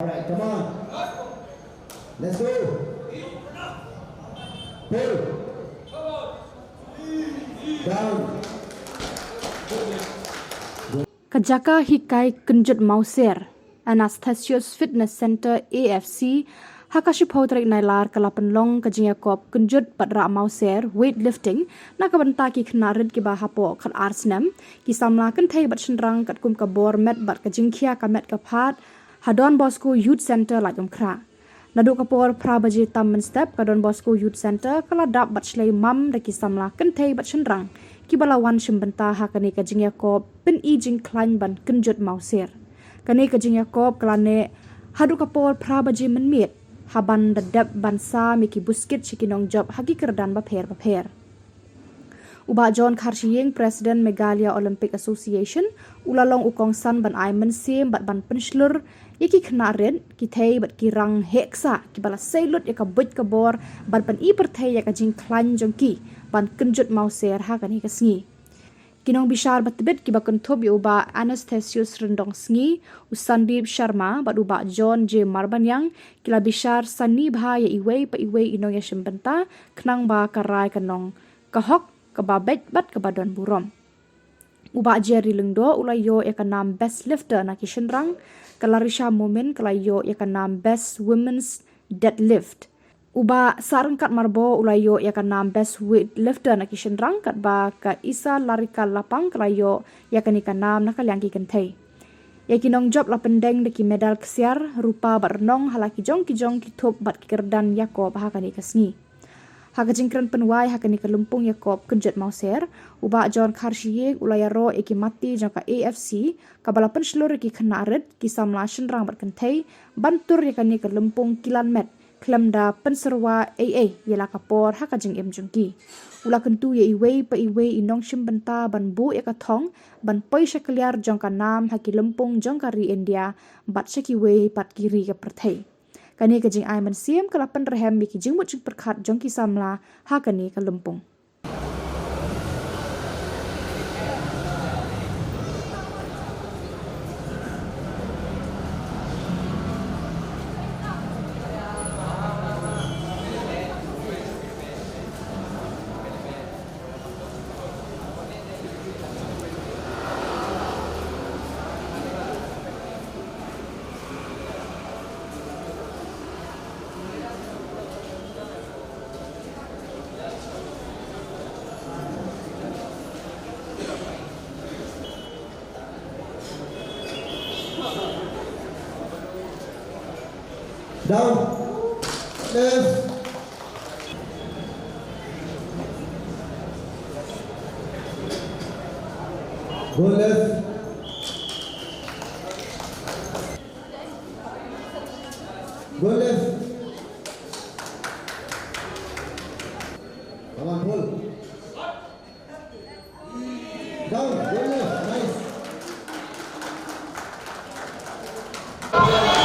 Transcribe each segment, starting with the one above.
Alright, come on. Let's go. Pull. Down. Jaka hikai Kynjut Mawser, Anasthasius Fitness Centre AFC, Hakashipo tarik Nailar kala pynlong jingiakop Kynjut Rah Mawser weightlifting na kabanta ki khynnah kiba hapoh khat arsnam ki samla kynthei shynrang kat kum kabor met bat ka jingkhia ka met ka phad Don Bosco Youth Centre Laitumkhrah. Naduh kapor baje mynstep ka Don Bosco Youth Centre kala dap bat shlei mam da ki samla kynthei shynrang ki balawan shim bynta hakani ka jingiakop jingkhia ban Kynjut Mawser. Kani ka jingiakop kalane hadu kapor baje menmiet haban dadap bansa miki buskit chikinong job hagi kerdan baper. Bah John Kharshiing President Meghalaya Olympic Association ulalong ukong san ban ai mensim bat ban penslur yaki khynnah ren kynthei bat kirang heksa ki bala seilut yaka but kabor ban pan I perthei yaka jingkhia jong ban Kynjut Mawser hakani ka sngi. Kinong bishar batbit ki bakon thob uba Anasthasius rendong sngi usandip Sharma bat uba John J Marbanyang kila bishar sani bha ya iwei pa iwei inong ya shimbenta knang ba karai kanong kahok kababet bat kabadon burom. Uba Jerry lengdo ulayo ya kanam best lifter na shynrang kalarisha moment kalayo ya kanam best women's deadlift. Uba sarangkat marbo ulayo ya kanam best weightlifter na shynrang kat ba ka isa larika lapang kalayo ya kanam na kalyangki kynthei. Ya kinong job la pendeng de ki medal kesiar rupa barnong halaki jong ki top bat kerdan Iakop hakani kasngi. Hakajingkran penwai hakani ka Lympung Iakop Kynjut Mawser uba John Kharshiing ulayaro eki mati jangka AFC kabala penslur eki khynnah ki Samla Sha bat kynthei bantur yakani ka Lympung kilan met klemda penserwa AA yela kapor hakajing jongki ula kentu ye iwei pa iwei inong shim bynta ban bu yakathong ban poi shakliar jangka nam haki Lympung jongkari India bat shaki wei pat kiri ka perthei. Kani ka jing ai mensim kala penrehem miki jingmut jing perkhat jongki samla hakani ka Lympung. Down. Left. Go left. Go left. Come on, pull. Down. Go left. Nice.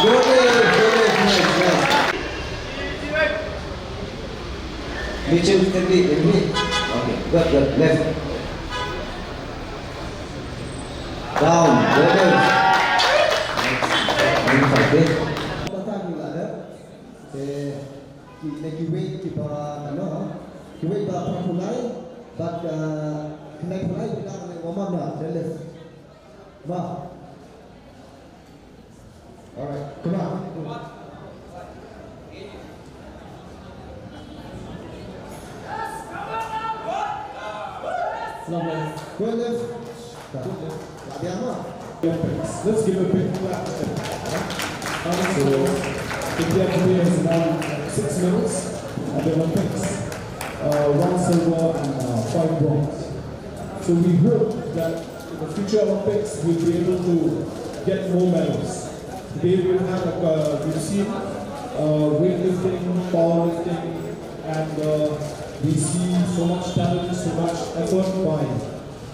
Go left. Mitchell steady, okay, good, left. Down, go left. Neki weight kita ki weight ba pulai but kena pulai kita warm up dah left. Bah. Alright, come on. Go left. Let's give a big clap. So, India today has won 6 medals at the Olympics, 1 silver and 5 bronze. So we hope that in the future Olympics we'll be able to get more medals. Today we've seen weightlifting, powerlifting, and we see so much talent, so much effort by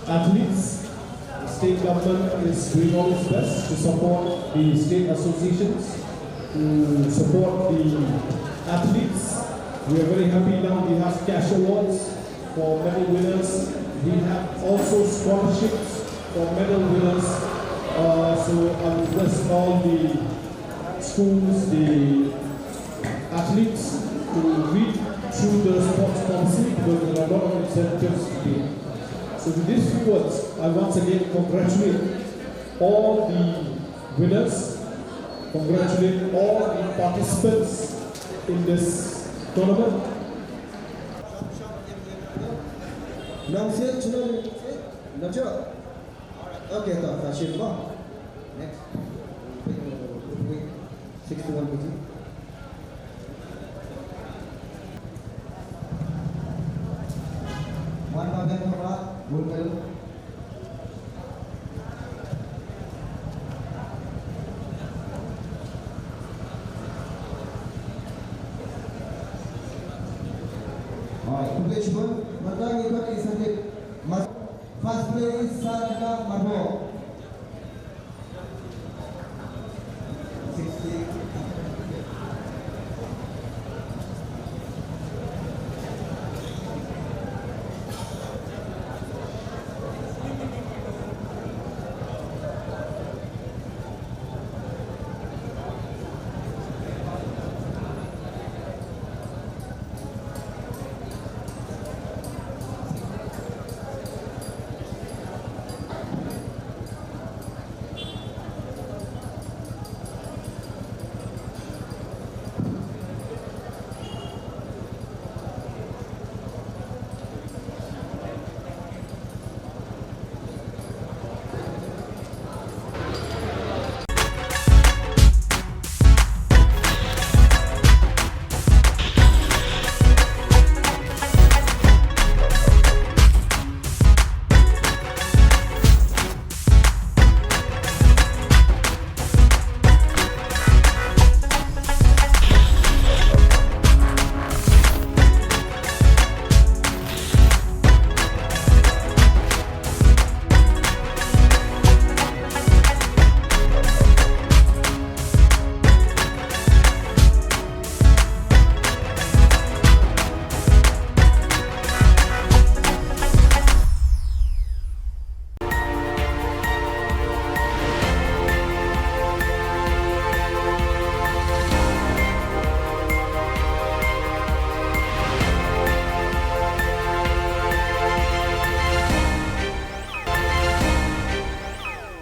athletes. The state government is doing all its best to support the state associations, to support the athletes. We are very happy now we have cash awards for medal winners. We have also scholarships for medal winners. So I will bless all the schools, the athletes to read through the sports policy because there are a lot of incentives to be. So with these few words, I once again congratulate all the winners, congratulate all the participants in this tournament. Okay, so next. 61 kg. One bagian kepala, bukan. Alright, completion. Matang ikut insentif. First place Samla Sha.